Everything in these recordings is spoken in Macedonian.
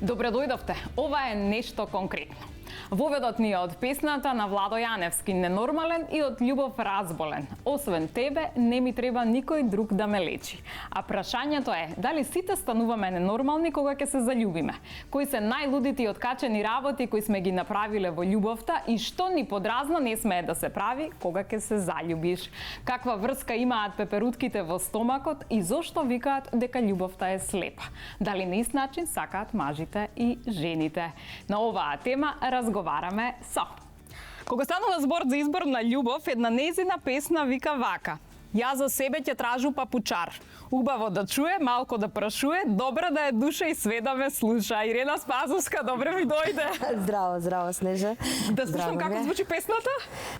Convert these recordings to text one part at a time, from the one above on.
Добре дојдовте. Ова е нешто конкретно. Воведот ни е од песната на Владо Јаневски "Ненормален" и од Љубов Разболен. Освен тебе, не ми треба никој друг да ме лечи. А прашањето е, дали сите стануваме ненормални кога ќе се заљубиме? Кои се најлудите и откачени работи кои сме ги направиле во љубовта и што ни подразно не смее да се прави кога ќе се заљубиш? Каква врска имаат пеперутките во стомакот и зошто викаат дека љубовта е слепа? Дали на ист начин сакаат мажите и жените? На оваа тема разговараме со. Кога станува збор за избор на љубов, една нејзина песна вика вака: "Ја за себе ќе тражу папучар. Убаво да чуе, малко да прашуе, добра да е душа и све да ме слуша." Ирена Спазовска, добре ми дојде. Здраво, здраво, Снежа. Да слушам како звучи песната?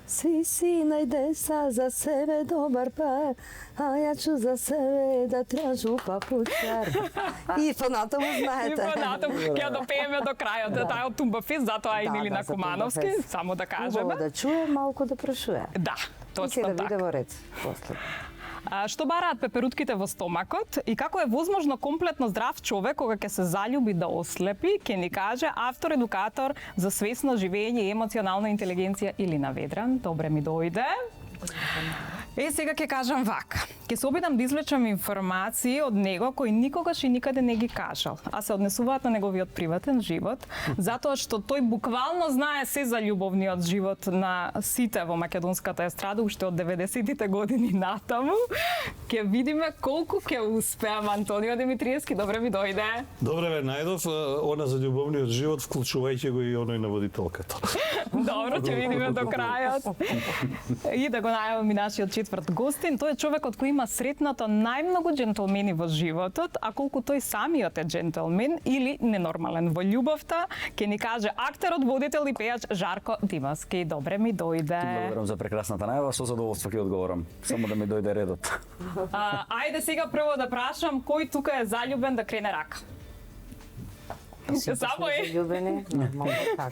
Си најде са за себе добар пар, а ја чу за себе да тражу папучар. И понатаму знаете. И понатаму ќе допееме до крајот. Таа од Тумба Фест, затоа и Милина Кумановски, само да кажеме. Убаво да чуе, малко да прашуе. Да, точно така. И ќе да така. биде во ред после. Што бараат пеперутките во стомакот и како е возможно комплетно здрав човек кога ќе се заљуби да ослепи, ќе ни каже автор едукатор за свесно живење и емоционална интелигенција Илина Ведран. Добре ми дојде. Сега ќе кажам вака. Ќе се обидам да извлечам информации од него кои никогаш и никаде не ги кажал, а се однесуваат на неговиот приватен живот, затоа што тој буквално знае се за љубовниот живот на сите во македонската естрада уште од 90-тите години натаму. Ќе видиме колку ќе успеам. Антонио Димитриевски, добре ми дојде. Добре ве најдов, она за љубовниот живот, вклучувајќи го и оној на водителката. Добро, ќе видиме до крајот. И да го најавам и нашиот четврт гостин, тој е човекот кој има сретнато најмногу џентлмени во животот, а колку тој самиот е џентлмен или ненормален во љубовта, ќе ни каже актерот, водител и пејач Жарко Димовски. Добре ми дојде. Благодарам за прекрасната најава, со задоволство ќе одговорам. Само да ми дојде редот. Ајде сега прво да прашам кој тука е заљубен да крене рака. Само е. Заљубени, нормално така.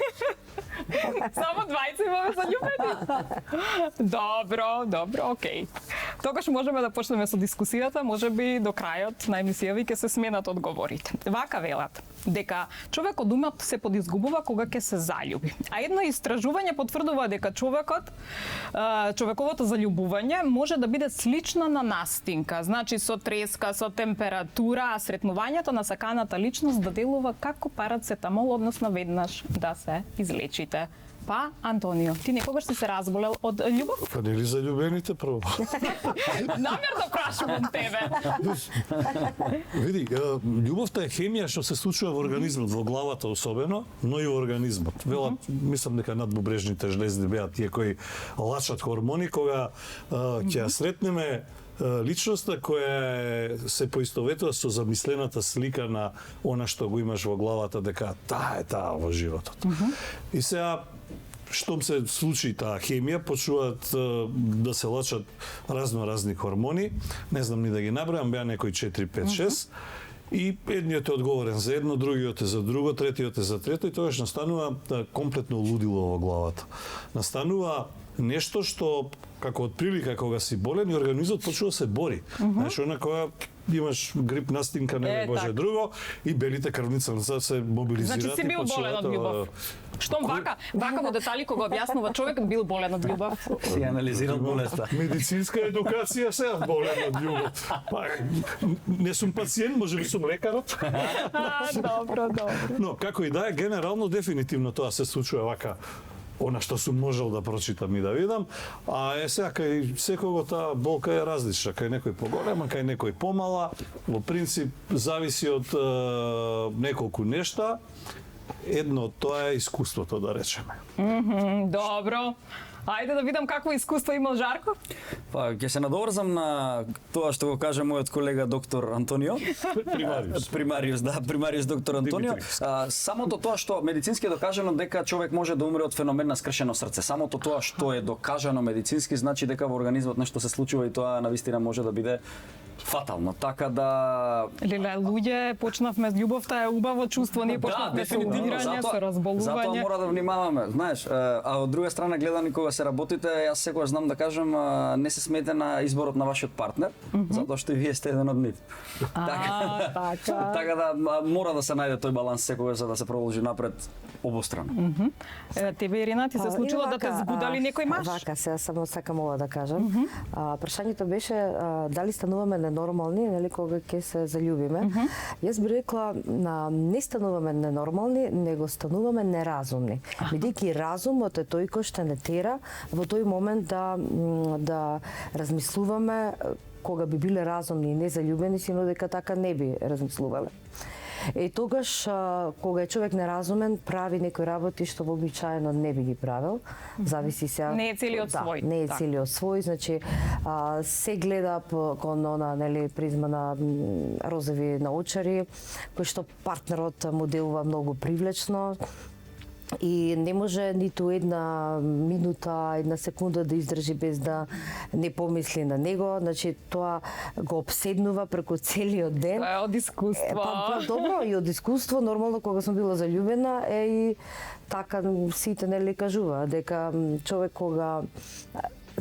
Само двајца имаме заљубени. Добро, окей. Тогаш можеме да почнеме со дискусијата, можеби до крајот на емисија ќе се сменат одговорите. Вака велат дека човекот умот се подизгубува кога ќе се заљуби. А едно истражување потврдува дека човековото заљубување може да биде слично на настинка, значи со треска, со температура, а сретнувањето на саканата личност да делува како парацетамол, односно веднаш да се излечите. Па, Антонио, ти некогаш си се разболел од љубов? Па нели заљубените прво? Намерно прашувам тебе. Види, љубовта е хемија што се случува во организмот, во главата особено, но и во организмот. Велат, мислам дека надбубрежните жлезди беа тие кои лачат хормони кога ќе ја сретнеме личноста која се поистоветува со замислената слика на она што го имаш во главата дека таа е таа во животот. И сега штом се случи таа хемија, почнуваат да се лачат разни хормони, не знам ни да ги набројам, беа некои 4, 5, 6, и едниот е одговорен за едно, другиот е за друго, третиот е за трето, и тогаш настанува комплетно лудило во главата. Настанува нешто што, како од прилика кога си болен, и организмот почнува да се бори. Знаеш, она кога имаш грип, настинка, не боже друго, и белите крвници се мобилизираат. Значи си бил болен од љубов. Штом вака во детали кога објаснува човекот бил болен од љубов. Си анализирал болеста. Медицинска едукација се болен од љубов. Па, не сум пациент, може би сум лекарот. Добро. Но како и да е, генерално дефинитивно тоа се случува вака. Она што сум можел да прочитам и да видам, а сега кај секого таа болка е различна, кај некој поголема, кај некој помала, во принцип зависи од неколку нешта. Едно од тоа е искуството, да речеме. Добро. Ајде да видам какво искуство имал Жарко. Па, ќе се надоврзам на тоа што го каже мојот колега доктор Антонио. Примариус доктор Антонио. Самото тоа што медицински е докажано дека човек може да умре од феномен на скршено срце. Самото тоа што е докажано медицински значи дека во организмот нешто се случува и тоа навистина може да биде фатално. Така да Леле, луѓе, почнавме љубовта е убаво чувство, ние почнавме да се дефинитивно умирање, со разболување. Затоа мора да внимаваме, знаеш, а од друга страна гледани кога се работите, јас секогаш знам да кажам, не се смете на изборот на вашиот партнер, затоа што и вие сте еден од нив. Така да мора да се најде тој баланс секогаш за да се продолжи напред обострано. Тебе, Ирина, ти се случило да те збудали некој маж? Вака, сега само сакам ова да кажам. Прашањето беше дали стануваме ненормални, нели кога ќе се заљубиме. Јас би рекла, не стануваме ненормални, него стануваме неразумни. Бидејќи разумот е тој кој што не тера во тој момент да размислуваме кога би биле разумни и незаљубени, сино дека така не би размислувале. И тогаш, кога е човек неразумен, прави некои работи што вообичаено не би ги правил. Зависи сега. Не е целиот свој. Не е целиот свој, значи се гледа кон она, нели, призма на розови наочари, кој што партнерот му делува многу привлечно. И не може ниту една минута, една секунда да издржи без да не помисли на него. Значи, тоа го обседнува преку целиот ден. Тоа е од искуство. Добро, и од искуство, нормално кога сум била заљубена, и така сите нели кажува дека човек кога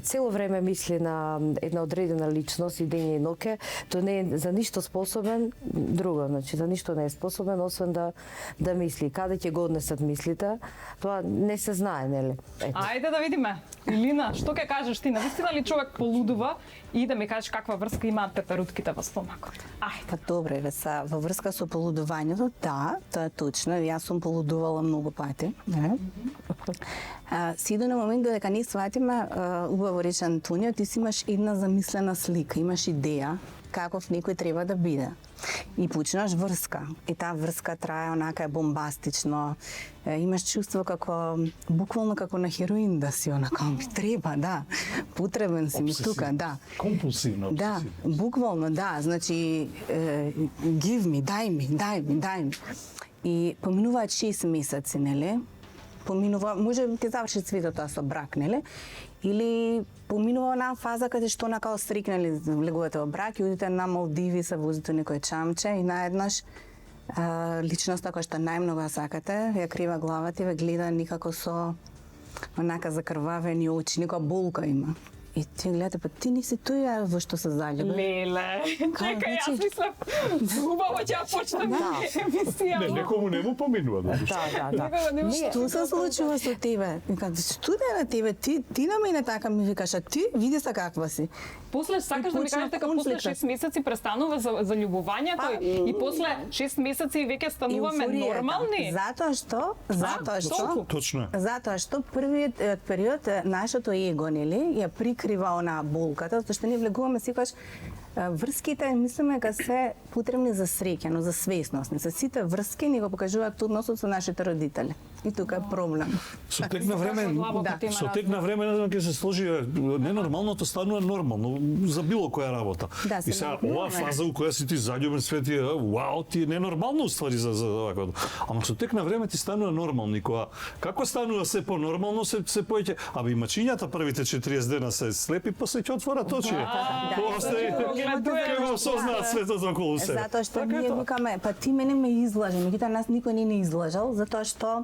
цело време мисли на една одредена личност и дење и ноќе, тој не е за ништо способен, друго, значи за ништо не е способен освен да мисли. Каде ќе го однесат мислите, тоа не се знае, нели? Ајде да видиме. Илина, што ќе кажеш ти? Навистина ли човек полудува и да ми кажеш каква врска имаат пеперутките во стомакот? Ајде. Па добре, во врска со полудувањето, да, тоа е точно. Јас сум полудувала многу пати. Си до на момент додека не сватиме, убаво рече Антонио, ти си имаш една замислена слика, имаш идеја каков некој треба да биде. И почнаш врска. И таа врска трае онака бомбастично. Имаш чувство како буквално како на хероин да си онака ми треба, да. Потребен си ми тука, да. Компулсивно. Да, буквално да, значи give me, дај ми. И поминуваат 6 месеци, нели? Може ќе заврши светот тоа со брак, нели? Или поминува онаа фаза каде што онака острикнали, влегувате во брак и одите на Малдиви, се возите некој чамче и наеднаш личноста која што најмногу сакате, ја крива главата и ве гледа никако со онака закрвавени очи, некоја болка има. И ти гледате, па ти не си тој во што се заљуби. Леле, чекај, јас мислам, убаво ќе ја почнем емисија. Некому не му поминува. Да. Што се случува со тебе? Што да на тебе? Ти на мене така ми викаш, а ти види се каква си. После сакаш да ми кажеш дека после 6 месеци престанува за љубувањето и после 6 месеци веќе стануваме нормални. Затоа што? Точно. Затоа што првиот период нашето его, нели, ја прикрива онаа болката, зашто што ние влегуваме секогаш врските, мислиме дека се потребни за среќа, но за свесност. Не се сите врски ни го покажуваат односот со нашите родители. И тука е проблем. Со тек на време ќе се сложи ненормалното станува нормално за било која работа. Да, и сега оваа фаза у која си ти заљубен свет е вау, ти е ненормално уствари за вакво. Ама со тек на време ти станува нормално и како станува се понормално се поеќе. Абе мачињата првите 40 дена се слепи, после ќе отворат очи. Ќе го осознаат светот околу се. Затоа што ние викаме, па ти мене ме излажи, меѓутоа нас никој не излажал, затоа што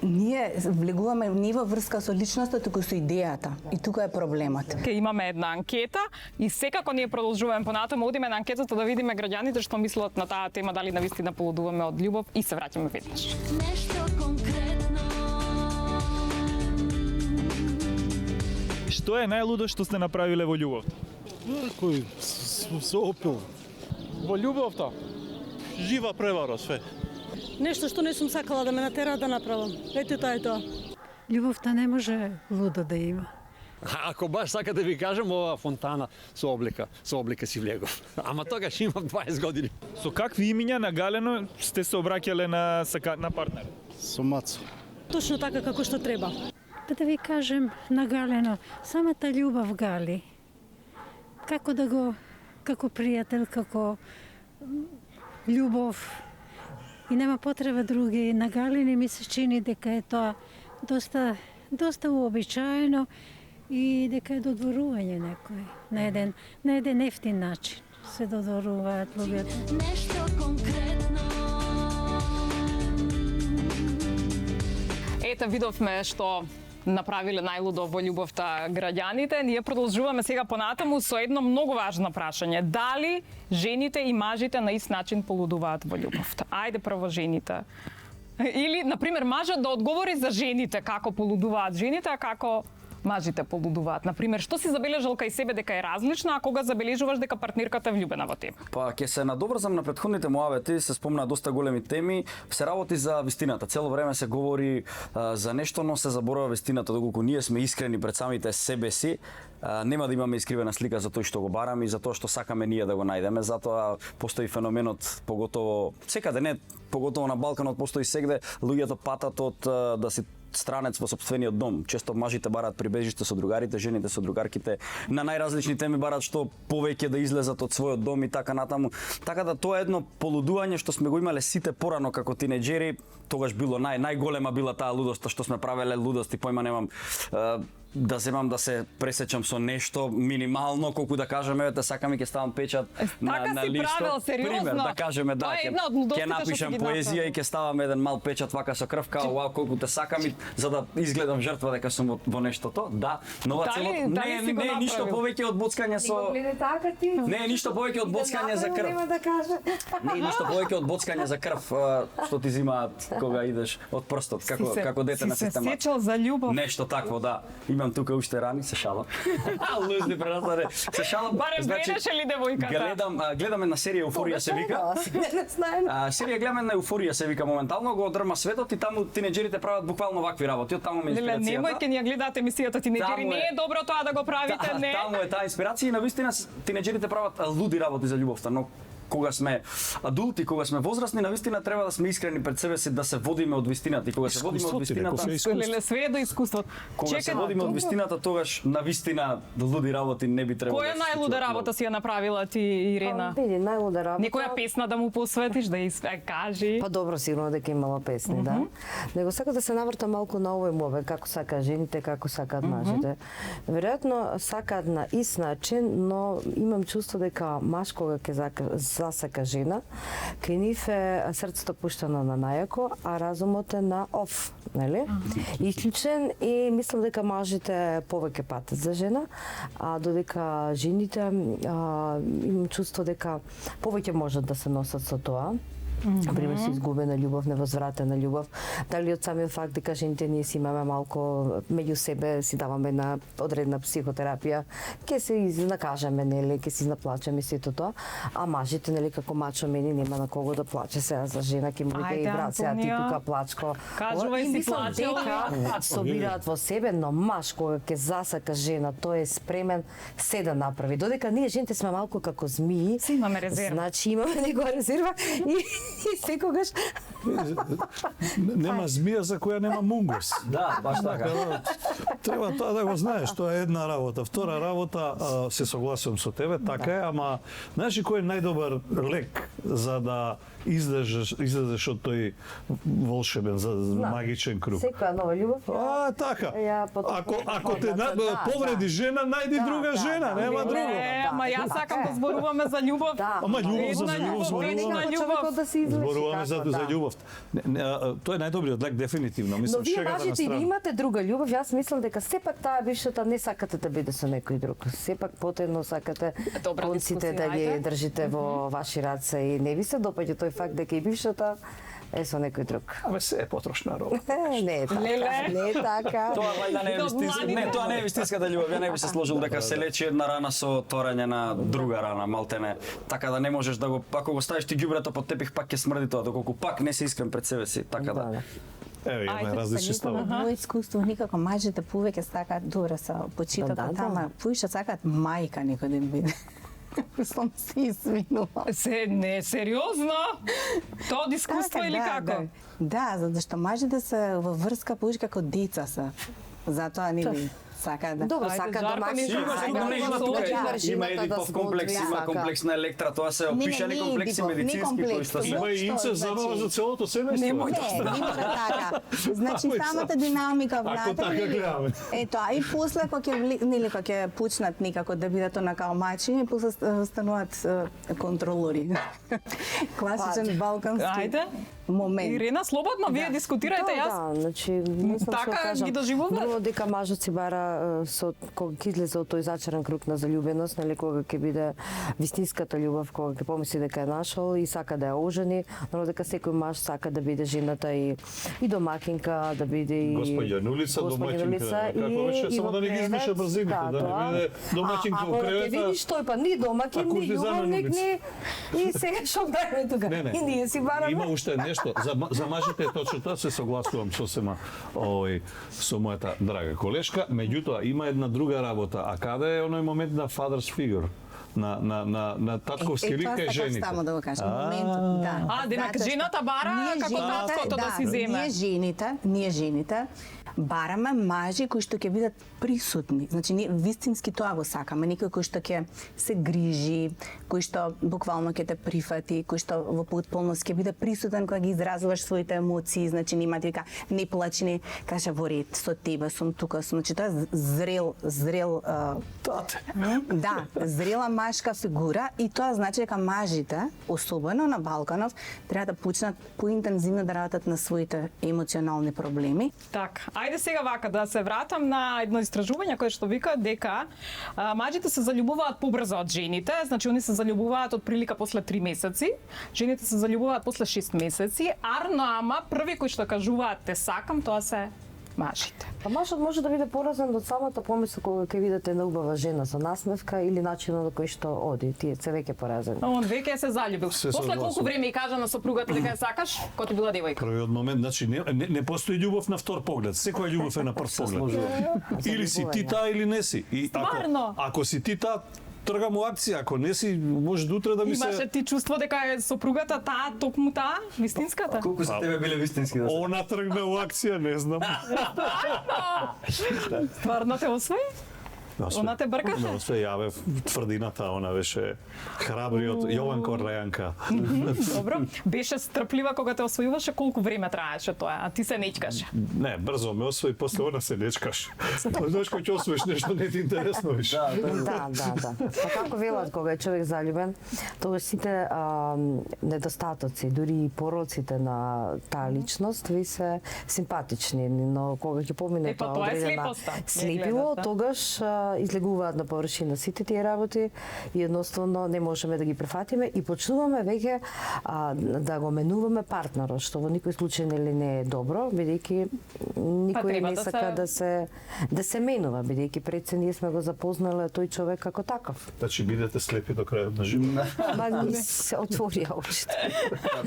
ние влегуваме не во врска со личноста, туку со идејата. И тука е проблемот. Ке имаме една анкета и секако ние продолжуваме понатаму, одиме на анкетата да видиме граѓаните што мислат на таа тема, дали навистина полудуваме од љубов и се враќаме веднаш. Нешто конкретно. Што е најлудо што сте направиле во љубов? Кој се опил. Во љубовта? Жива превара све. Нешто што не сум сакала да ме натера да направам. Ете тоа е тоа. Љубовта не може лудо да има. Ако баш сака да ви кажам, ова фонтана со облика си влегов. Ама тогаш имам 20 години. Со какви имиња на галено сте се обраќале на партнер? Со Мацо. Точно така како што треба. Да ви кажем на галено, самата љубов гали. Како пријател, како љубов. И нема потреба други. На галени ми се чини дека е тоа доста уобичаено и дека е додворување некој. На еден ефтин начин се додворуваат луѓето. Нешто конкретно. Ете, видовме што направиле најлудо во љубовта граѓаните. Ние продолжуваме сега понатаму со едно многу важно прашање. Дали жените и мажите на ист начин полудуваат во љубовта? Ајде прво жените. Или, например, мажот да одговори за жените, како полудуваат жените, а како мажите полудуваат. Например, што си забележал кај себе дека е различно, а кога забележуваш дека партнерката е влюбена во тебе? Па ќе се надоврзам на претходните муавети, се спомна доста големи теми, се работи за вистината. Цело време се говори за нешто, но се заборава вистината, доколку ние сме искрени пред самите себе си. Нема да имаме искривена слика за тој што го бараме и за тоа што сакаме ние да го најдеме. Затоа постои феноменот, поготово секаде, не поготово на Балканот, постои сегде, луѓето патат од да си странец во сопствениот дом. Често мажите бараат прибежиште со другарите, жените со другарките. На најразлични теми бараат што повеќе да излезат од својот дом и така натаму. Така да тоа е едно полудување што сме го имале сите порано како тинеџери. Тогаш било најголема била таа лудост што сме правеле лудости, појма немам. Да земам да се пресечам со нешто минимално, колку да кажеме, да сакам и ќе ставам печат на листот. Правил, сериозно? Пример, да кажеме, да, ќе напишам поезија и ќе ставам еден мал печат вака со крв, као вау, колку те сакам и за да изгледам жртва дека сум во нештото. Да, но цело не е ништо повеќе од боцкање со Не е ништо повеќе од боцкање за крв. Не е ништо повеќе од боцкање за крв што ти зимаат кога идеш од прстот, како дете на системат. Си се сечал за љубов. Нешто такво, да. Имам тука уште рани, се шалам. Лузни пренасаре. Се шалам. Барем береше ли девојката? Гледаме на серија Еуфорија се вика. Серија гледаме на Еуфорија се вика моментално, го одрма светот и таму тинеџерите прават буквално вакви работи. Од таму ме инспирацијата. Немој ќе ни ја гледаат емисијата тинеџери. Не е добро тоа да го правите, не. Таму е таа инспирација и навистина тинеџерите прават луди работи за љубовта, но кога сме адулти, кога сме возрастни, навистина треба да сме искрени пред себе си, да се водиме од вистината. И кога се водиме од вистината, све е до искуството. Кога се водиме од вистината, тогаш навистина луди работи не би требало. Која најлуда работа си ја направила ти, Ирена? Види, најлуда работа. Некоја песна да му посветиш, да кажи? Па добро, сигурно дека имала песни, да. Него сака да се наврта малку на овој мове, како сакаат жените, како сакаат мажите. Веројатно сакаат на ист начин, но имам чувство дека маж кога ќе засака жена, кај нив е срцето пуштено на најако, а разумот е на оф, нели? Исклучен и мислам дека мажите повеќе патат за жена, а додека жените имам чувство дека повеќе можат да се носат со тоа. Например, со изгубена љубов, невозвратена љубов. Дали од самиот факт дека жените ние си имаме малку меѓу себе, си даваме на одредна психотерапија, ќе се изнакажеме, нели, ќе се изнаплачеме сето тоа, а мажите, нели, како мачо мене нема на кого да плаче сега за жена, ќе му вика и брат, сега ти тука плачко. Кажувај си плачел. Собираат во себе, но маж кога ќе засака жена, тој е спремен се да направи. Додека ние жените сме малку како змии, си имаме резерва. Значи имаме некоја резерва и секогаш нема змија за која нема мунгос. Да, баш така. Треба тоа да го знаеш, тоа е една работа. Втора работа, се согласувам со тебе, така е, ама знаеш ли кој е најдобар лек за да излезеш од тој волшебен, магичен круг? Секоја нова љубов. Така. Ако те повреди жена, најди друга жена, нема друго. Ама јас сакам да зборуваме за љубов. Ама љубов за љубов зборуваме. Зборуваме за љубов. Тоа е најдобриот лек дефинитивно, мислам, шегата на мажите страна. имате друга љубов, јас мислам дека сепак таа бившата не сакате да биде со некој друг. Сепак потедно сакате конците да ги држите во ваши раце и не ви се допаѓа тој факт дека и бившата е со некој друг. Абе се е потрошна роба. Не е така. Не е така. Тоа вајда не е вистинска. Не, тоа не е вистинската љубов. Ја не би се сложил дека се лечи една рана со творање на друга рана, малтене. Така да не можеш да го, ако го ставиш ти ѓубрето под тепих, пак ќе смрди тоа, доколку пак не се искрен пред себе си, така да. Еве, имаме различни ставови. Мој искуство никако мажите повеќе сакаат добро со почиток, тама поише сакаат мајка некој ден биде. Сум се извинува. Не, сериозно? Тоа од искуство или како? Да, затоа што мажите се во врска поише како деца се. Затоа нели Сака да. Добро, Ајде, сака Жарко, домашни. нешто Има, сака има, да има го тука, сготви. има Едипов комплекс, има комплекс на електра, тоа се опишани комплекси медицински кои што се. Има и инцест забава за целото семејство. Не мора така. Значи самата динамика Ако така внатре. гледаме. Ето, а и после кога ќе почнат некако да бидат онака омачени, после стануваат контролори. Класичен балкански Ајде. момент. Ирена, слободно, вие дискутирајте, јас. Да, значи, не знам Така што кажам. ги доживувате? Друго дека мажот си бара со кога ќе излезе од тој зачаран круг на заљубеност, нели кога ќе биде вистинската љубов, кога ќе помисли дека е нашол и сака да ја ожени, но дека секој маж сака да биде жената и домакинка, да биде и Господја нулица, домаќинка. Како беше, само да не ги измеша брзините, да не биде домаќинка во Ако ќе кревета. видиш тој па ни домакин, А ни куртизан на љубовник, улица. ни и сега што правиме тука? Не, не. И ние си бараме. Има уште нешто за мажите е точно тоа, се согласувам сосема со мојата драга колешка, меѓутоа има една друга работа, а каде е оној момент на father's figure? На татковски лик кај жените. Тоа само да го кажам. Моментот, да. Денак Затоа што жената бара ние како жените, таткото да си земе. Ние жените бараме мажи кои што ќе бидат присутни. Значи ние вистински тоа го сакаме, некој кој што ќе се грижи, кој што буквално ќе те прифати, кој што во потполност ќе биде присутен кога ги изразуваш своите емоции, значи нема ти вика не плачи, не каже во ред, со тебе сум тука, значи тоа е зрел да, зрела машка фигура и тоа значи дека мажите, особено на Балканов, треба да почнат поинтензивно да работат на своите емоционални проблеми. Така, ајде сега вака да се вратам на едно истражување кое што вика дека мажите се заљубуваат побрзо од жените, значи они се заљубуваат од прилика после 3 месеци, жените се заљубуваат после 6 месеци, ама први кои што кажуваат те сакам, тоа се мажите. Па мажот може да биде поразен од самата помисла кога ќе видите една убава жена со насмевка или начинот на кој што оди, тие се веќе поразени. Он веќе се заљубил. Се После согласувам. колку време и кажа на сопругата дека ја сакаш, кога ти била девојка? Првиот момент, значи не постои љубов на втор поглед. Секоја љубов е на прв поглед. Или си ти таа или не си. И Стварно? ако си ти таа, тргам у акција, ако не си, може до утре да ми Имаше се... ти чувство дека е сопругата таа, токму таа, вистинската? Колку се тебе биле вистински да се? Она тргна у акција, не знам. Стварно те освои? Она те бркаше? Но се јаве тврдината, она беше храбриот Јован Корлејанка. Добро. Беше стрплива кога те освојуваше, колку време траеше тоа, а ти се нечкаше. Не, брзо ме освои, после она се нечкаш. Знаеш кој ќе освоиш нешто не ти интересно више. Да. Па како велат кога е човек заљубен, тогаш сите недостатоци, дури и пороците на таа личност ви се симпатични, но кога ќе помине Па тоа тоа е одредена слепоста. слепило, Гледате. тогаш излегуваат на површина сите тие работи и едноставно не можеме да ги прифатиме и почнуваме веќе да го менуваме партнерот, што во никој случај нели не е добро, бидејќи никој треба не да сака се- да се менува, бидејќи пред се ние сме го запознале тој човек како таков. Значи бидете слепи до крајот на животот. Ма ни се отворија очите.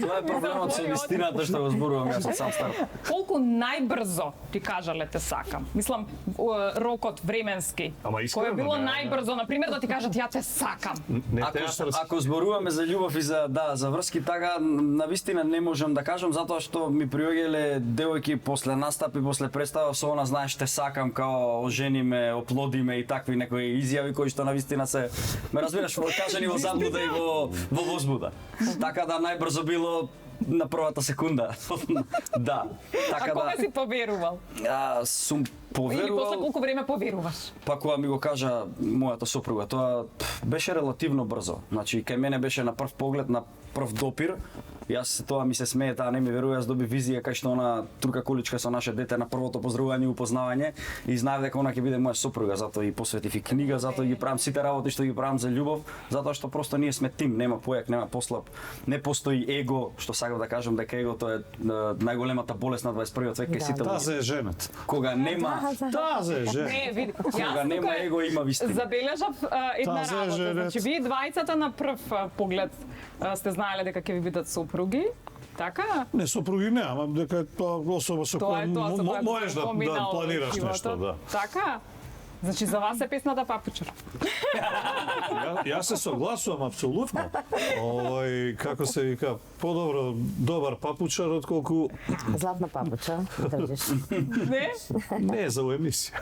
Тоа е проблемот со вистината што го зборувам јас од сам старт. Колку најбрзо ти кажале те сакам? Мислам, рокот временски. Ама искрено, Кој е било не, најбрзо, на пример, да ти кажат ја те сакам. Не Ако зборуваме за љубов и за врски, така навистина не можам да кажам затоа што ми приоѓале девојки после настапи, после представа со она знаеш те сакам као ожени ме, оплоди ме и такви некои изјави кои што навистина се ме разбираш кажани во заблуда и во возбуда. Така да најбрзо било на првата секунда. Да. А Така кога да си поверувал? сум Или после поверувал. колку време поверуваш? Па кога ми го кажа мојата сопруга, тоа беше релативно брзо. Значи кај мене беше на прв поглед, на прв допир. Јас тоа ми се смее, таа не ми верува, јас доби визија кај што она турка количка со наше дете на првото поздравување и упознавање и знаев дека она ќе биде моја сопруга, затоа и посветив и книга, затоа ги правам сите работи што ги правам за љубов, затоа што просто ние сме тим, нема појак, нема послаб, не постои его, што сакам да кажам дека егото е најголемата болест на 21 век кај сите Таа луѓе. се е женет. Кога нема Таа се е женет. Не, види, Кога јас нема тука его има вистина. забележав една Таа се е работа. женет. Значи, вие двајцата на прв поглед сте знаеле дека ќе ви бидат сопруги, така? Не, сопруги не, ама дека е тоа особа со Тоа е која тоа со која можеш да поминал планираш животот. нешто, да. Така? Значи за вас е песната Папучар. Јас се согласувам апсолутно. Како се вика, подобро добар папучар отколку Златна папуча, држиш. Не? не за емисија.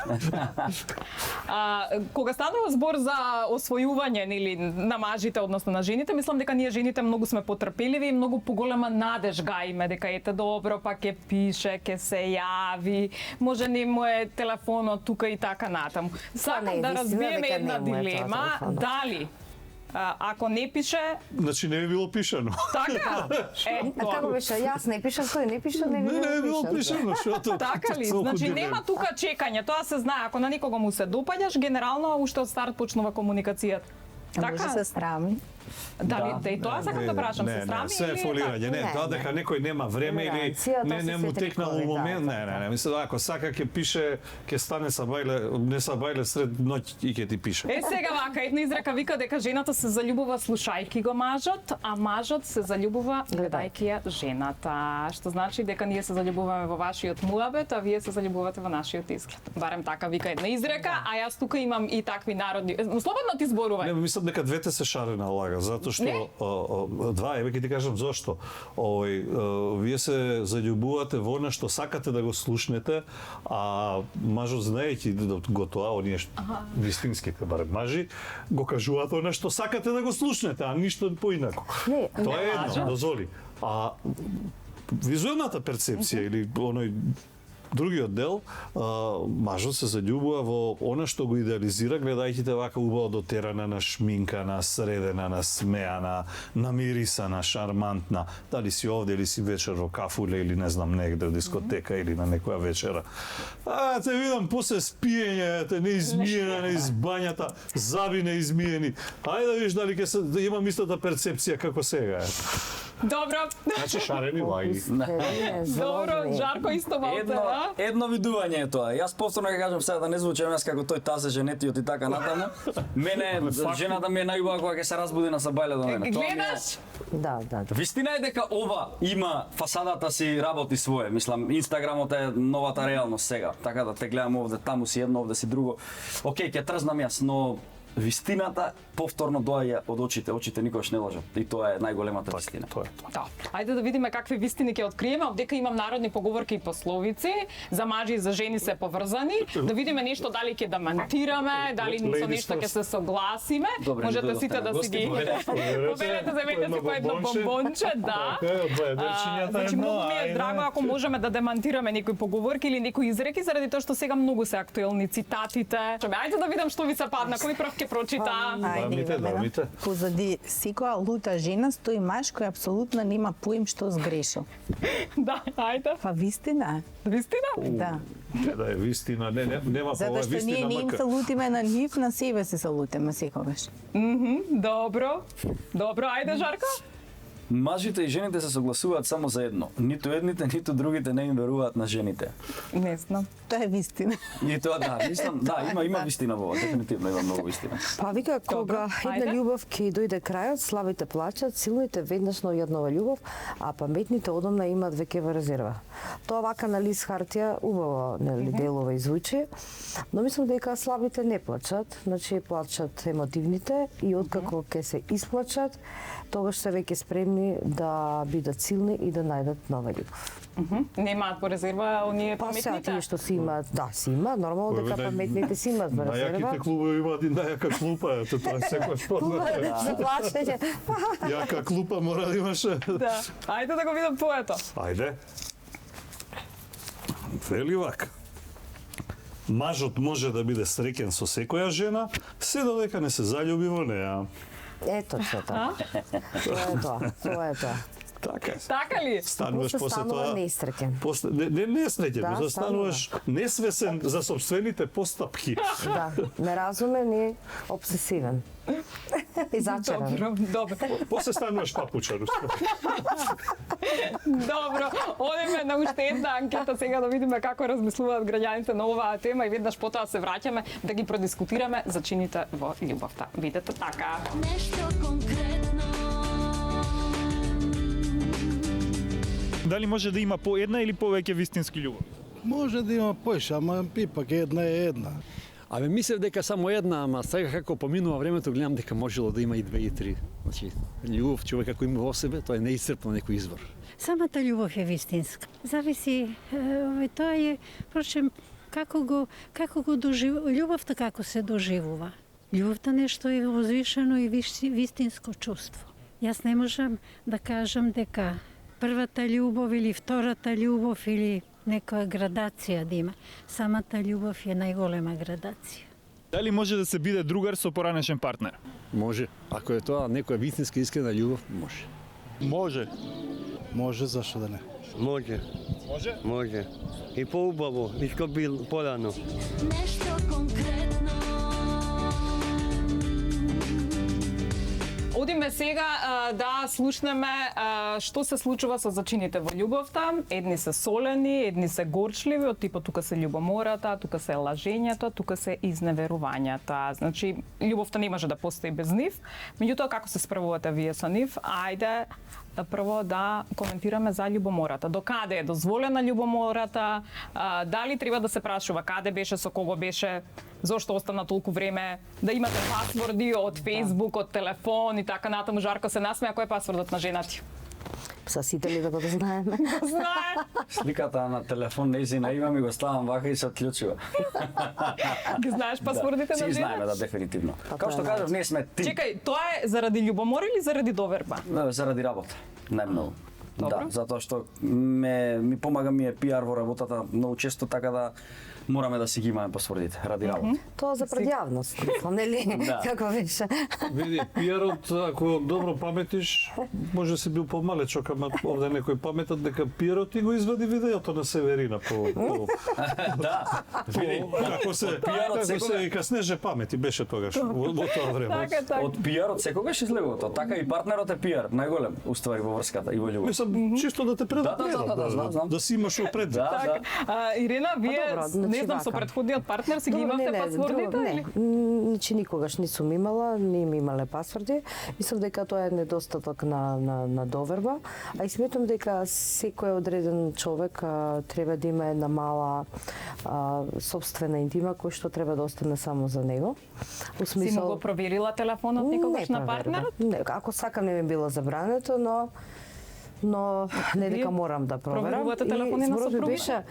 Кога станува збор за освојување или на мажите, односно на жените, мислам дека ние жените многу сме потрпеливи и многу поголема надеж гаиме дека ете добро, па ќе пише, ќе се јави, може не му е телефонот тука и така натаму. Сакам не е да вистина разбиеме дека една не му е тоа дилема, телефонот. дали ако не пише, Значи не е било пишано. така. А како беше? Јас не пишам, тој не пише, не Не е било пишам. пишано, што Така ли? Значи нема тука чекање, тоа се знае. Ако на никого му се допаѓаш, генерално уште од старт почнува комуникацијата. Може се срами. Дали да и тоа сакам да прашам, се срами се е или фолирање. Не, Не, тоа не. дека некој нема време или Толеранција, тоа се не му свети текнало ликови, момент. да, Не, мислам ако сака ќе пише, ќе стане са бајле, не са бајле сред ноќ и ќе ти пише. Е, сега вака, една изрека вика дека жената се заљубува слушајки го мажот, а мажот се заљубува гледајки ја жената. Што значи дека ние се заљубуваме во вашиот муабет, а вие се заљубувате во нашиот изглед. Барем така вика една изрека, а јас тука имам и такви народни. Слободно ти зборувај. Не, мислам дека двете се шарена лага, затоа што Не? два, еве ќе ти кажам зошто. Вие се заљубувате во она што сакате да го слушнете, а мажот знаејќи го тоа, оние вистинските барем мажи, го кажуваат она што сакате да го слушнете, а ништо поинаку. Не, Тоа е едно, дозволи. А визуелната перцепција или оној другиот дел, мажот се заљубува во она што го идеализира, гледајќи те вака убаво дотерана, нашминкана, средена, насмеана, намирисана, шармантна, дали си овде или си вечер во кафуле или не знам негде во дискотека или на некоја вечера. Те видам после спиење, те неизмиена, неизбањата, заби неизмиени. Ајде да видиш дали ќе се да имам истата перцепција како сега е. Добро. Значи шарени лаги. Добро, Жарко исто малце, да? Едно видување е тоа. Јас повторно ќе кажам сега да не звучам јас како тој тазе женетиот и така натаму. Мене жената ми е најубава кога ќе се разбуди на сабајле до мене. Тоа ми е- Гледаш? Да. Вистина е дека ова има фасадата си работи свое. Мислам, Инстаграмот е новата реалност сега. Така да те гледам овде, таму си едно, овде си друго. Океј, ќе трзнам јас, но вистината повторно доаѓа од очите. Очите никогаш не лажат. И тоа е најголемата вистина. Тоа е тоа. Да. Ајде да видиме какви вистини ќе откриеме, одека имам народни поговорки и пословици, за мажи и за жени се поврзани, да видиме нешто дали ќе демантираме, дали со Ladies нешто ќе first. се согласиме. Добре, Можете дојдовте сите на да си гости, ги поберете. поберете, земете си по едно бомбонче, да. Значи многу ми е драго ако можеме да демантираме некои поговорки или некои изреки, заради тоа што сега многу се актуелни цитатите. Ајде да видам што ви се падна, кој прв ќе прочита. Дамите, дамите. Позади секоја лута жена стои маж кој апсолутно нема поим што сгрешил. Да, ајде. Па вистина е. Вистина? Да. Да е вистина, нема па Затоа што ние не им се лутиме на нив, на себе се лутиме секогаш. Добро. Добро, ајде Жарко. Мажите и жените се согласуваат само за едно. Ниту едните, ниту другите не им веруваат на жените. Не знам. Тоа е вистина. И тоа да, мислам, да, има вистина во ова, дефинитивно има многу вистина. Па вика, кога една ајде. љубов ќе дојде крајот, слабите плачат, силните веднаш наоѓаат нова љубов, а паметните одамна имаат векева резерва. Тоа вака на лист хартија убаво нели делува и звучи, но мислам дека слабите не плачат, значи плачат емотивните и откако ќе се исплачат, тогаш се веќе спремни да бидат силни и да најдат нова љубов. Немаат по резерва оние Па сега паметните. тие што си имаат, да, си имаат, нормално дека паметните си имаат резерва. Најаките клубови имаат и најака клупа, ето тоа е секој познато. За плачење. Јака клупа мора да имаше. Да. Ајде да го видам поето. Ајде. Вели вака. Мажот може да биде среќен со секоја жена, се додека не се заљуби во неа. Ето тоа. Тоа е тоа. Така е. Така ли? Стануваш После после станува тоа несреќен. После не среќен, Да, да, стануваш несвесен за собствените постапки. Да, неразумен и обсесивен. И зачаран. Добро. После стануваш папучар. Добро. Одиме на уште една анкета сега да видиме како размислуваат граѓаните на оваа тема и веднаш потоа се враќаме да ги продискутираме за чините во љубовта. Видете така. Нешто конкретно. Дали може да има по една или повеќе вистински љубов? Може да има поише, ама ипак една е една. Абе, мислев дека само една, ама сега како поминува времето, гледам дека можело да има и две и три. Значи, љубов човек ако има во себе, тоа е неисцрпно некој извор. Самата љубов е вистинска. Зависи, тоа е, впрочем, како го доживува, љубовта како се доживува. Љубовта нешто е возвишено и вистинско чувство. Јас не можам да кажам дека првата љубов или втората љубов или некоја градација да има. Самата љубов е најголема градација. Дали може да се биде другар со поранешен партнер? Може. Ако е тоа некоја вистинска искрена љубов, може. Може. Може, зашто да не? Може. Може? Може. И поубаво, и што бил порано. Нешто конкретно. Одиме сега да слушнеме што се случува со зачините во љубовта. Едни се солени, едни се горчливи, од типот тука се љубомората, тука се лажењето, тука се изневерувањата. Значи, љубовта не може да постои без нив. Меѓутоа, како се справувате вие со нив? Ајде прво да коментираме за љубомората. До каде е дозволена љубомората? Дали треба да се прашува каде беше, со кого беше, зошто остана толку време, да имате пасворди од Facebook, од телефон и така натаму. Жарко се насмеа, кој е пасвордот на женати? Са сите ли да го знаеме? Знае. Сликата на телефон нејзина имам и го ставам вака и се отклучува. Ги знаеш пасвордите на Си жената? знаеме, да, дефинитивно. Као што кажав, ние сме тим. Чекај, тоа е заради љубомор или заради доверба? Заради работа, најмногу. Добро. Да, затоа што ми помага ми е пиар во работата многу често, така да мораме да си ги имаме пасвордите ради работа. Тоа за пред јавност, нели? Да. Како беше? Види, пиарот, ако добро паметиш, може си бил помалечок, ама овде некој паметат дека пиарот ти го извади видеото на Северина по Да, види, како се вика снеже памети беше тогаш во тоа време. Така. од пиарот секогаш излегува тоа. Така и партнерот е пиар, најголем уствари во врската и во љубов. Мислам, чисто да те предупредам. Да, знам. Да си имаш опред. Да. Ирина, вие, добро, значи не знам, со вака. претходниот партнер си ги Добро, имавте пасвордите или? Значи никогаш не сум имала, не ми имале пасворди. Мислам дека тоа е недостаток на доверба, а и сметам дека секој одреден човек треба да има една мала собствена интима кој што треба да остане само за него. У Си му го проверила телефонот никогаш на партнерот? Не, ако сакам не ми било забрането, но не дека морам да проверам. Проверувате телефони на зборот ми сопруга? беше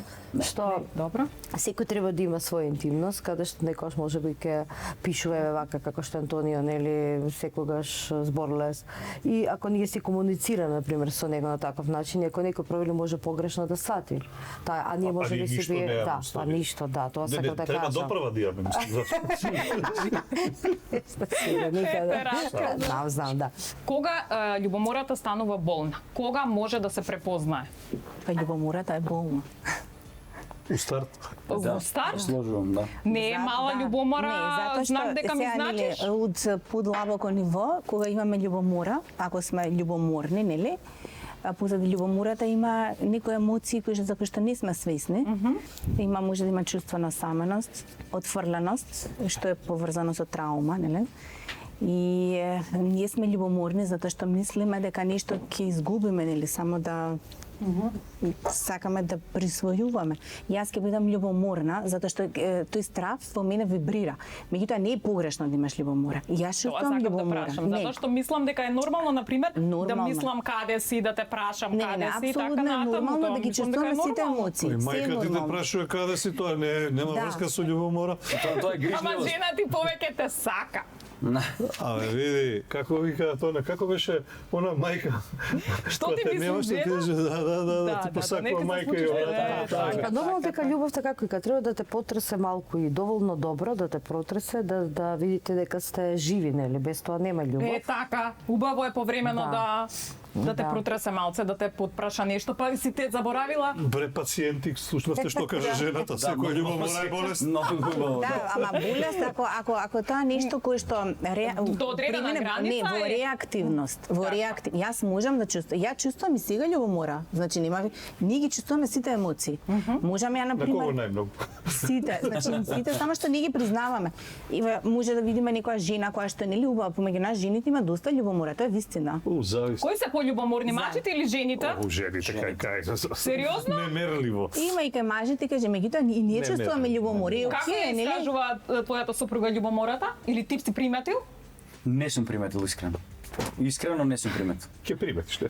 што Добро. секој треба да има своја интимност, каде што некојаш може би ќе пишува вака како што Антонио, нели, секогаш зборлес. И ако ние си комуницираме, например, со него на таков начин, ако некој провели може погрешно да сати. А ние може би си би ништо, да, тоа сакам да Треба кажам. доправа да имаме, мислам. Знам, да. Кога љубомората станува болна? Кога може да се препознае? Па љубомората е болна. У старт. Во старт? Сложувам, да. Не е мала љубомора, знак дека ми значиш? Од подлабоко ниво, кога имаме љубомора, ако сме љубоморни, нели? Позади љубомората има некои емоции за кои што не сме свесни. Има може да има чувство на саменост, отфрленост, што е поврзано со траума, нели? И ние сме љубоморни затоа што мислиме дека нешто ќе изгубиме, нели, само да сакаме да присвојуваме. Јас ќе бидам љубоморна затоа што тој страв во мене вибрира. Меѓутоа не е погрешно да имаш љубомора. Јас Тоа чувствувам сакам да љубомора. прашам, затоа што мислам дека е нормално, например, да Нормално. мислам каде си, да те прашам каде си, така апсолутно е натаму. нормално Тоа да ги мислам дека е чувствуваме сите нормално. емоции. И Се е мајка ти те нормално. прашува каде си, тоа нема Да. врска со љубомора. Тоа е Ама грижливост. жена ти повеќе те сака. Абе, види, како вика тоа, како беше она мајка. Што која ти те мислиш, нема што жена? каже, да, ти не посакува ти се мајка случи и што ова. е, така. Па нормално дека љубовта како и кога треба да те потресе малку и доволно добро да те протресе, да видите дека сте живи, нели, без тоа нема љубов. Е така, убаво е повремено да те Да. протресе малце, да те подпраша нешто, па си те заборавила. Бре пациенти, слушнавте што каже жената, секој љубомора е болест. Многу убаво. Да, ама болест ако тоа нешто кое што До одредена граница во е. реактивност, јас можам да чувствувам. Ја чувствувам и сега љубомора. Значи ние ги чувствуваме сите емоции. Можам ја На кого например најмногу? Сите, само што не ги признаваме. Може да видиме некоја жена која што не љубава, помеѓу нас жените има доста љубомора, тоа е вистина. Зависи. Кои се пољубоморни, мажите или жените? Жените, кај. Сериозно? Немерливо. Има и кај мажите, кај меѓутоа и ние чувствуваме љубомора. Како ја нели? искажува твојата супруга љубомората? Или ти си приметил? Не сум приметил искрено. Искрено не сум приметил. Ќе приметиш, не?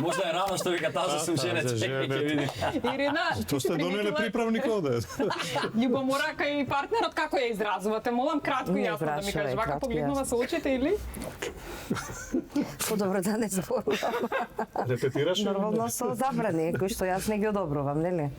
Можда е рано што вика таа сум женет. Ќе види. Ирина, ти Тоа си сте донеле приметила приправник овде. љубомора кај партнерот, како ја изразувате? Молам кратко и Не јасно да ми прашувај, кажеш. Вака кратко и погледнува со очите или? Подобро да не зборувам. Репетираш? Нормално со забрани, кои што јас не ги одобрувам, нели?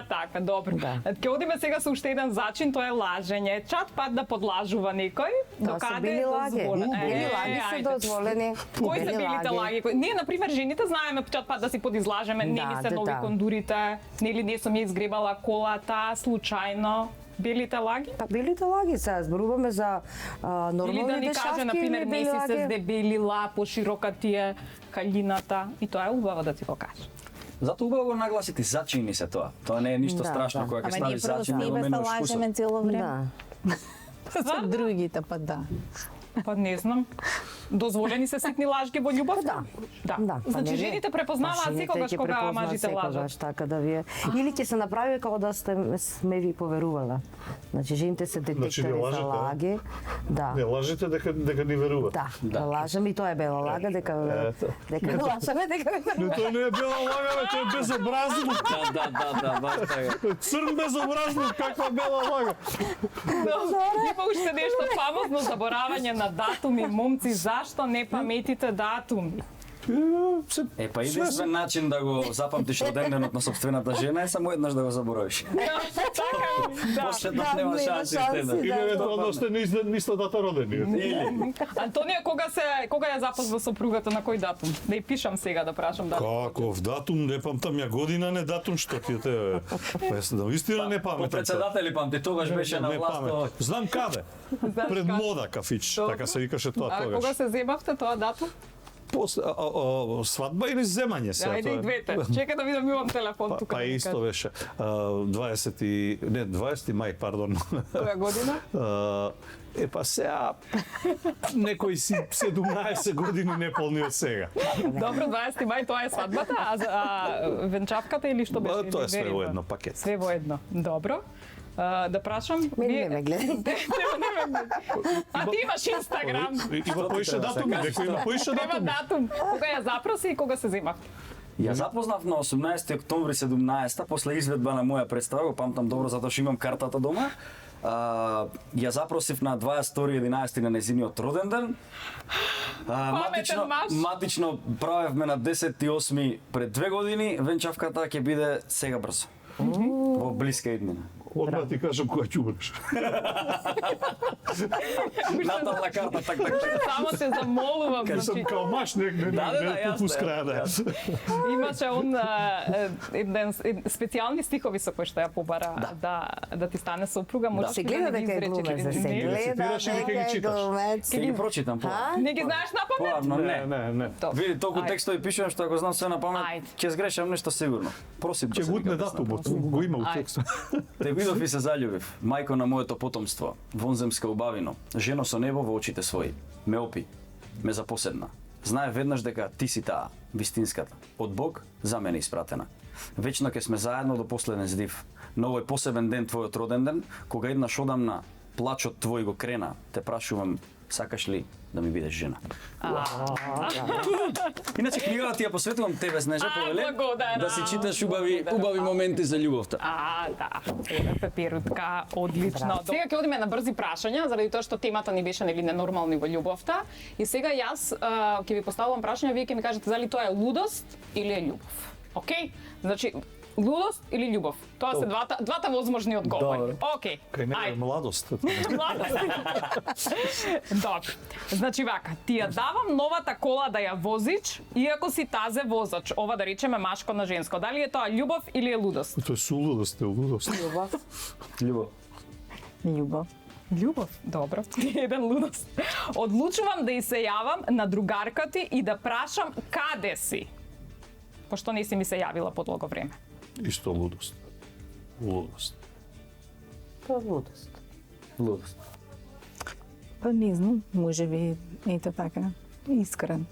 Така, добро. Ќе одиме сега со уште еден зачин, тоа е лажење. Чат пат да подлажува некој, Тоа се бели лаги. Бели лаги се дозволени. Кои се белите лаги? Ние, например, жените знаеме чат пат да си подизлажеме, не ми се нови кондурите, нели не сум ја изгребала колата, случајно. Белите лаги? Па белите лаги се зборуваме за нормалните Или да ни каже, шапки например, или не бели си се лаги. здебелила, поширока ти е калината. И тоа е убаво да ти го кажеш. Затоа убаво го нагласите, зачини се тоа. Тоа не е ништо страшно кога ќе ставиш зачини во мене Ама ние лажеме цело време. Со другите, па да. Па не знам. Дозволени се ситни лажги во љубов? Да. Да. Значи жените препознаваат секогаш кога мажите лажат. Така да вие или ќе се направи како да сме ви поверувала. Значи жените се детектори за лаги. Да. Не лажете дека ни веруваат. Да, лажеме и тоа е бела лага дека лажеме дека Но тоа не е бела лага, бе, тоа е безобразно. Да, баш така. Црн безобразно, каква бела лага. Има уште нешто фамозно заборавање на датуми, момци, зашто не паметите датуми? Па единствен начин да го запамтиш роденденот на собствената жена е само еднаш да го заборавиш. После да нема шанси уште. Или евентуално сте ниста дата родени. Антонија, кога ја запозна сопругата, на кој датум? Да ја пишам сега да прашам датум. Каков датум, не памтам ја година, не датум, што ти те... Да, истина не паметам. Председатели памти, тогаш беше на власт. Знам каде. Пред Мода кафич, така се викаше тоа тогаш. Кога се земавте тоа датум? Свадба или земање се? Ајде и двете. Чекај да видам, имам телефон тука. Па исто беше. 20 мај, пардон. Која година? Па сега некои си 17 години неполни од сега. Добро, 20 мај тоа е свадбата, а венчавката или што беше? Тоа е све во едно пакет. Све во едно. Добро. Да прашам? Не ме гледате. А ти имаш Инстаграм. Има поише датуми, некој има поише Нема датуми. датум. Кога ја запроси и кога се земавте? Ја запознав на 18 октомври 17 после изведба на моја представа, го памтам добро затоа што имам картата дома. Ја запросив на 22.11 на незиниот роден ден. Матично правевме на 10.8 пред 2 години, венчавката ќе биде сега брзо. Во блиска иднина. Одма ти кажам која ќе умреш. Натална карта, так. Само се замолувам. Кај сум као маш, не пускаја да. Имаше он специјални стихови со кои што ја побара да ти стане сопруга, можеш Се гледа дека е глумец, да се гледа дека е глумец. Ќе ги прочитам Не ги знаеш на памет? Не. Види, толку текстови пишувам што го знам се на памет, ќе сгрешам нешто сигурно. Просим Ќе гутне датумот, го има у текстот. Те видов и се заљубив, мајко на моето потомство, вонземска убавино, жено со небо во очите своји, ме опи, ме запоседна. Знае веднаш дека ти си таа, вистинската, од Бог за мене испратена. Вечно ќе сме заедно до последен здив. На овој посебен ден твојот роден ден, кога еднаш одамна плачот твој го крена, те прашувам, сакаш ли да ми бидеш жена? Иначе книгата ти ја посветувам тебе, Снежа, повеле, да си читаш убави моменти за љубовта. Да. Пепирутка, одлично. Сега ќе одиме на брзи прашања, заради тоа што темата ни беше нели ненормални во љубовта. И сега јас ќе ви поставувам прашања, вие ќе ми кажете дали тоа е лудост или е љубов. Океј? Значи, лудост или љубов? Тоа се двата возможни одговори. Океј. Кај не е младост. Добро. Значи вака, ти ја давам новата кола да ја возиш, иако си тазе возач. Ова да речеме машко на женско. Дали е тоа љубов или е лудост? Тоа е сулудост, е лудост. Љубов, добро. Еден лудост. Одлучувам да се јавам на другарка ти и да прашам каде си. Пошто не си ми се јавила по долго време. Исто лудост. Лудост. Тоа е лудост. Лудост. Па не знам, може би ето така, искрен.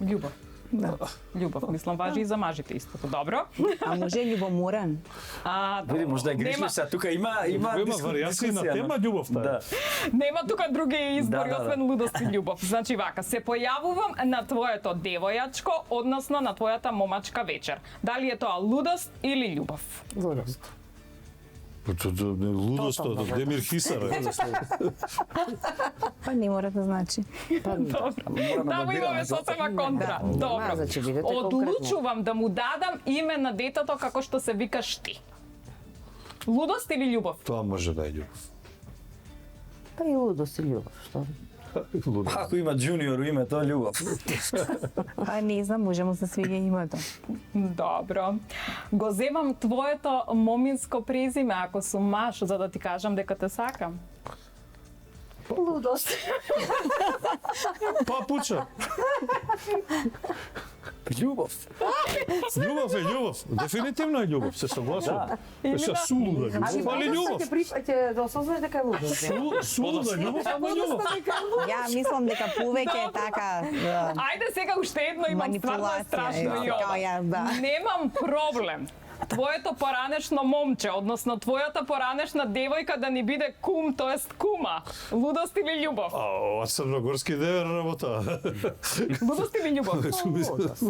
Љубов. Да. Љубов, мислам, важи и за мажите истото. Добро. А може и љубоморен. Види, можда е грешно нема- сега, тука има варијации на дискусија, тема љубовта. Да. Нема тука други избори, Да. освен лудост и љубов. Значи вака, се појавувам на твоето девојачко, односно на твојата момачка вечер. Дали е тоа лудост или љубов? Лудост. Лудост од Демир Хисар. Па не мора да значи. Добро. Таму имаме сосема контра. Добро. Значи, бидете Одлучувам да му дадам име на детето како што се викаш ти. Лудост или љубов? Тоа може да е љубов. Па и лудост и љубов, што? Лудост. Ако има джуниор у името, љубов. Па не знам, може му се свиѓа името. Добро. Го земам твоето моминско презиме ако сум маж, за да ти кажам дека те сакам. Лудост. Па пуча. Љубов. Љубов е љубов. Дефинитивно е љубов, се согласувам. Се сулуда љубов, али љубов. Ќе да осознаш дека е лудост. Сулуда љубов, ама љубов. Ја мислам дека повеќе е така Ајде сега уште едно имам, стварно е манипулација. страшно и ова. Ја, да. Немам проблем. Твоето поранешно момче, односно твојата поранешна девојка да ни биде кум, тоест кума. Лудост или љубов? Ова црногорски девер работа. Лудост или љубов?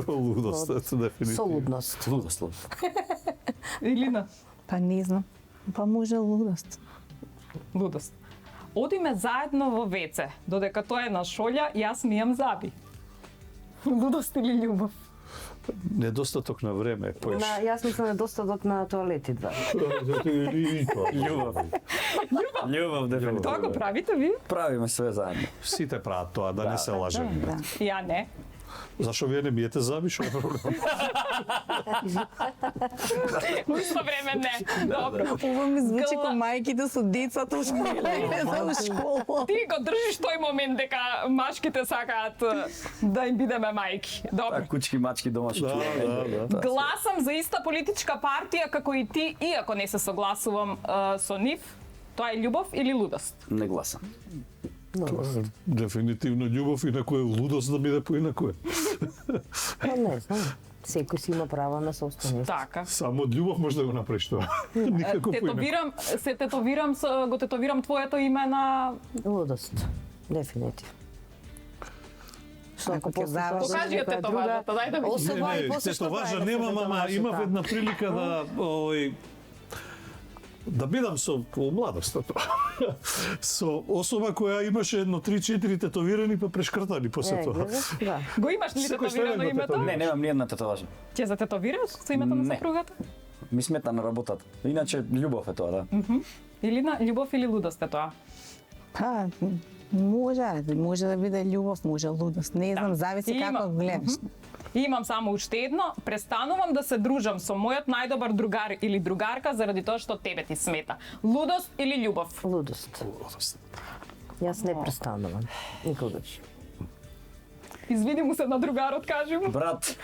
Лудост, дефинитивно. Солудност. Лудост. Илина? Па не знам. Па може лудост. Лудост. Одиме заедно во веце, додека тој е на шолја, јас мијам заби. Лудост или љубов? Недостаток на време, поеш. Јас мислам недостаток на тоалети два. Љубов. Љубов, дефинитивно. Тоа го правите ви? Правиме све заедно. Сите прават тоа, да не се лажеме. Да. Ја не. Зашо вие не биете заби, шо е проблем? У исто време не. Добро. Ова ми звучи Гла- како мајките со децата за школа. Ти го држиш тој момент дека машките сакаат да им бидеме мајки. Добро. Кучки, мачки, домашни човек. Гласам за иста политичка партија како и ти, иако не се согласувам со нив. Тоа е љубов или лудост? Не гласам. Дефинитивно љубов, инаку е лудост да биде поинаку. Па не знам. Секој си има право на собственост. Така. Само од љубов може да го направиш тоа. Никако поинаку. Го тетовирам твоето име на... Лудост. Дефинитивно. Што Ако ќе после заврши- тоа Покажи ја некоја тетоважата, дај да видим. особа и после што тетоважа прави да се немам, ама тетоважата? имав една прилика да бидам со младоста со особа која имаше едно 3-4 тетовирани па прешкртани после тоа. гледаш? Да. Го имаш ли Секој тетовирано следен го името? тетовира. Не, немам ни една тетоважа. Ќе затетовираш со името на Не. сопругата? Ми смета на работата. Иначе љубов е тоа, да. Или на љубов или лудост е тоа? Па, може да биде љубов, може лудост. Не знам, зависи Има. како гледаш. Имам само уште едно. Престанувам да се дружам со мојот најдобар другар или другарка заради тоа што тебе ти смета. Лудост или љубов? Лудост. Јас не престанувам. Никогаш. Извини му се на другарот, кажи му. Брат.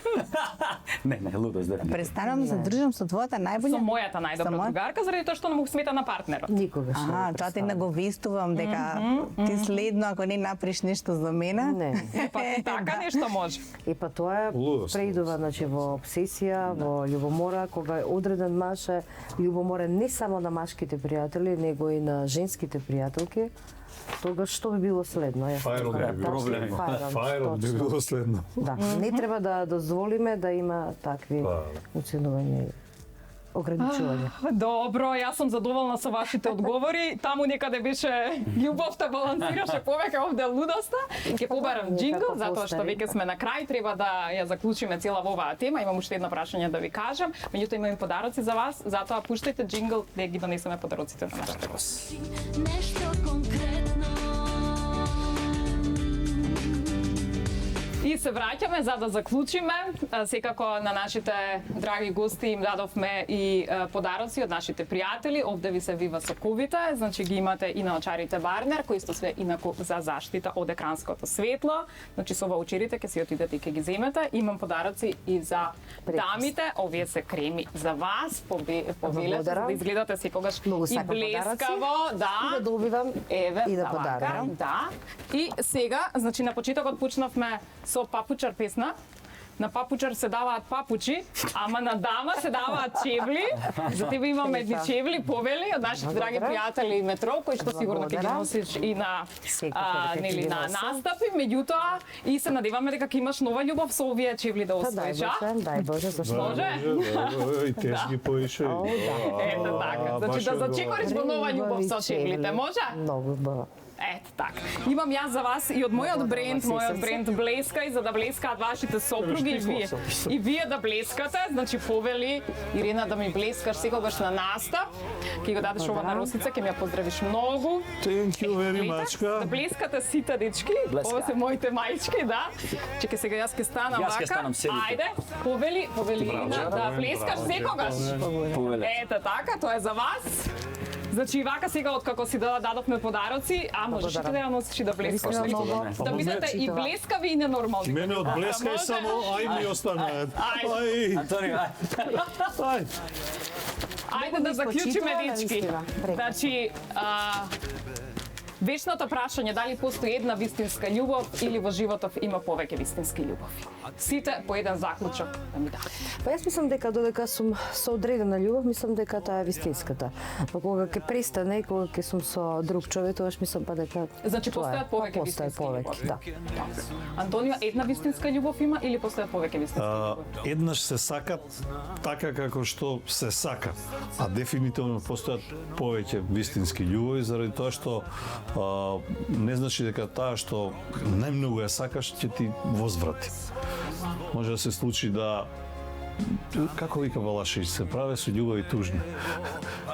Не, лудост, дефинитивно. Престанувам да се дружам со твојата најбоља. Со мојата најдобра Со моја- другарка заради тоа што не му смета на партнерот. Никогаш не Аха, тоа ти наговестувам дека ти следно ако не направиш нешто за мене. Не. Па и така нешто може. И па тоа Лудост. преидува значи во обсесија, во љубомора, кога е одреден маж е љубоморен не само на машките пријатели, него и на женските пријателки. Тогаш што би било следно? Јас Фајрот така, би било тачно, следно. Фајрот би точно. било следно. Да, не треба да дозволиме да има такви оценувања и ограничувања. Добро, јас сум задоволна со вашите одговори. Таму некаде беше љубовта балансираше повеќе, овде лудоста. Ќе побарам джингл, затоа што веќе сме на крај, треба да ја заклучиме цела во оваа тема. Имам уште едно прашање да ви кажам, меѓутоа имам и подароци за вас, затоа пуштајте джингл да ги донесеме подароците на нашите гости. Нешто конкретно. И И се враќаме за да заклучиме. Секако на нашите драги гости им дадовме и подароци од нашите пријатели. Овде ви се вива соковите, значи ги имате и на очарите Барнер, кои исто све инаку за заштита од екранското светло. Значи со ваучерите ќе си отидете и ќе ги земете. Имам подароци и за дамите. Овие се креми за вас. Побелете, за да изгледате секогаш и блескаво. Да. И да добивам Еве, и да вака, подарам. Да. И сега, значи на почетокот почнавме со папучар песна. На папучар се даваат папучи, ама на дама се даваат чевли. За тебе имаме едни чевли, повели од нашите драги пријатели Метро, кои што сигурно ќе ги носиш и на нели на настапи, меѓутоа и се надеваме дека ќе имаш нова љубов со овие чевли да освоиш, а? Дај Боже, зашто? Може? И тежки поише. Ето така. Значи да зачекориш во нова љубов со чевлите, може? Многу убаво. Ето така. Имам јас за вас и од мојот бренд Блескај, за да блескаат вашите сопруги и вие да блескате. Значи повели Ирина да ми блескаш секогаш на настап. Ќе го дадеш ова на Росица, ќе ми ја поздравиш многу. Thank you very much. Да блескате сите дечки. Ова се моите мајчки, да. Чекај сега јас ќе станам Јас ќе вака. станам седите. Ајде, повели Ирина да блескаш секогаш. Ето така, тоа е за вас. Значи вака сега откако си дадовме подароци, можеш да ја носиш и да блескаш. Да бидете и блескави и ненормални. Мене од блескај само, ај ми останаат. Ај. Антонио, Ај. Ајде да заклучиме, дечки. Значи, вечното прашање дали постои една вистинска љубов или во животов има повеќе вистински љубови. Сите по еден заклучок да ми дадете. Па јас мислам дека додека сум со одредена љубов, мислам дека таа е вистинската. Па кога ќе престане и кога ќе сум со друг човек, тогаш мислам па дека Значи постојат повеќе вистински љубови. да. Антонио, една вистинска љубов има или постојат повеќе вистински љубови? Еднаш се сакат така како што се сакат, а дефинитивно постојат повеќе вистински љубови заради тоа што не значи дека таа што најмногу ја сакаш ќе ти возврати. Може да се случи да како вика Балашич, се праве со љубови тужни.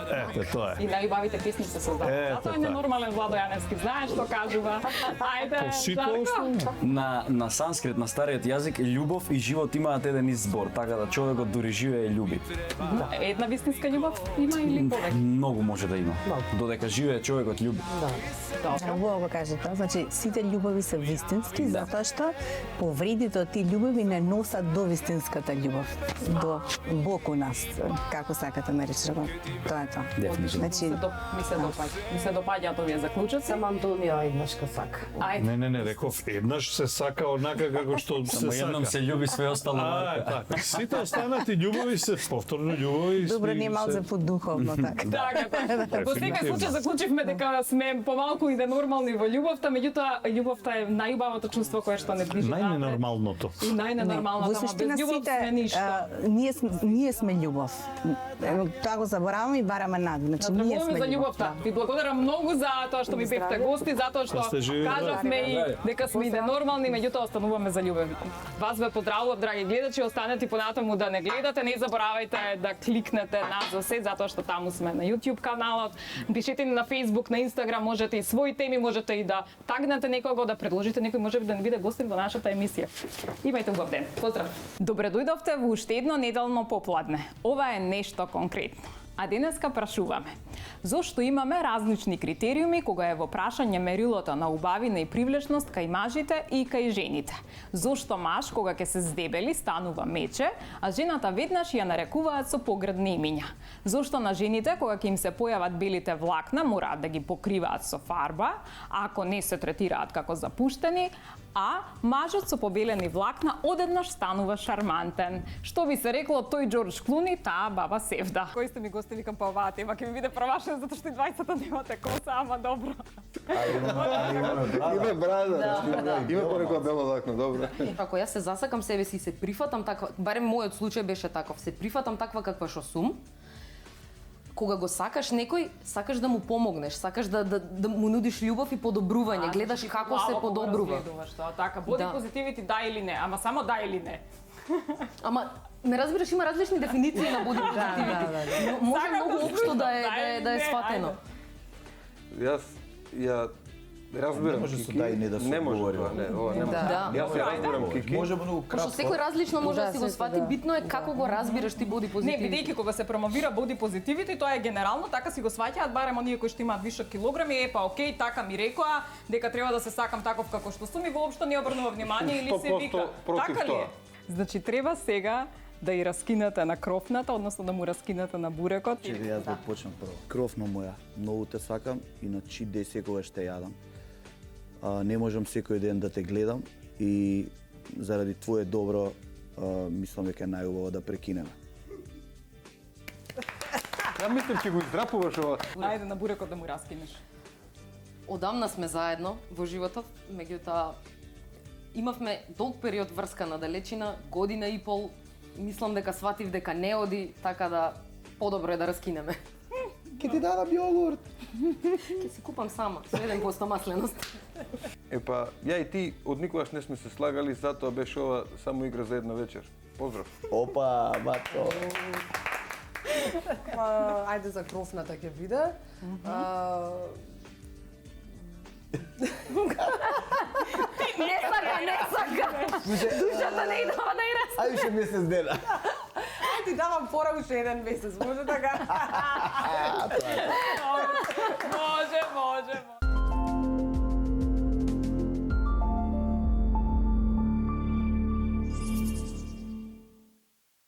Ете, тоа е. И најубавите песни се создаваат. Затоа е ненормален Владо Јаневски, знаеш што кажува. Ајде, Жарко. На санскрит, на стариот јазик, љубов и живот имаат еден избор, така да човекот дури живее и љуби. Една вистинска љубов има или повеќе? Многу може да има. Додека живее човекот љуби. Убаво го кажете. Значи, сите љубови се вистински, затоа што повредите од тие љубови не носат до вистинската љубов, до Бог у нас, како сакате наречете го. Тоа е тоа. Значи, ми се допаѓаат овие заклучоци. Само Антонио еднаш ка сака. Ајде. Не, реков, еднаш се сака однака како што се Само едном сака. се љуби, све остало. Така. Сите останати љубови се повторно љубови. добро, не малце подуховно така. Така. Во секој случај заклучивме дека сме помалку и да нормални во љубовта, меѓутоа љубовта е најубавото чувство кое што не движи. Најненормалното. И најненормалното, Во ама суштина без љубов сме ништо. ние сме љубов. Тоа го забораваме и бараме над. Значи ние сме за љубовта. Ви благодарам многу за тоа што ми бевте гости, затоа што кажавме и дека сме и ненормални, меѓутоа остануваме за љубов. Вас ве поздравувам, драги гледачи, останете понатаму да не гледате, не заборавајте да кликнете на за се, затоа што таму сме на YouTube каналот. Пишете ни на Facebook, на Instagram, можете и своји теми, можете и да тагнете некого, да предложите некој може да не биде гостин во нашата емисија. Имајте убав ден. Поздрав. Добре дојдовте во уште едно неделно попладне. Ова е нешто конкретно. А денеска прашуваме. Зошто имаме различни критериуми кога е во прашање мерилото на убавина и привлечност кај мажите и кај жените? Зошто маж кога ќе се здебели станува мече, а жената веднаш ја нарекуваат со поградни имиња? Зошто на жените кога ќе им се појават белите влакна мораат да ги покриваат со фарба, а ако не се третираат како запуштени, а мажот со побелени влакна одеднаш станува шармантен? Што би се рекло тој Џорџ Клуни, таа баба Севда. Кој сте ми гости, викам па оваа тема ќе ми биде превашена затоа што и двајцата немате коса, ама добро. Има брада, има понекога бело влакно, добро. Ако јас се засакам себе си и се прифатам таква, барем мојот случај беше таков, се прифатам таква каква што сум. Кога го сакаш некој, сакаш да му помогнеш, сакаш да му нудиш љубов и подобрување, гледаш како се подобрува. Така, боди позитивити да или не, ама само да или не. Ама ме разбираш, има различни дефиниции на боди позитивити. Може многу општо да е сфатено. Јас ја Разбирам. Не може со да и не да се Не може говори. тоа, не, ова не може. Да. Јас се разбирам, Кики. Може многу Пошто кратко. секој различно може да си го свати, да. битно е како го разбираш ти боди Не, позитив. бидејќи кога се промовира body positivity, тоа е генерално, така си го сваќаат барем оние кои што имаат вишок килограми, па окей, така ми рекоа дека треба да се сакам таков како што сум и воопшто не обрнува внимание или се 100% вика. против Така ли е? тоа. Значи треба сега да ја раскинете на крофната, односно да му раскинете на бурекот. Чекај, јас да почнам прво. Кровно моја, многу те сакам и на чит ден секогаш те јадам. Не можам секој ден да те гледам и заради твое добро мислам дека е најубаво да прекинеме. Ја мислам ќе го издрапуваш ова. Ајде на бурекот да му раскинеш. Одамна сме заедно во животот, меѓутоа имавме долг период врска на далечина, година и пол. Мислам дека сватив дека не оди, така да подобро е да раскинеме. Ке ти дадам јогурт. Ќе си купам сама, со 1% масленост. Епа, ја и ти од никогаш не сме се слагали, затоа беше ова само игра за една вечер. Поздрав. Опа, бато. Ајде за крофната ќе биде. Не сака. Душата не идава да ја раскинеш. Ајде ше месец дена. Ти давам фора уште 1 месец, може така? Може.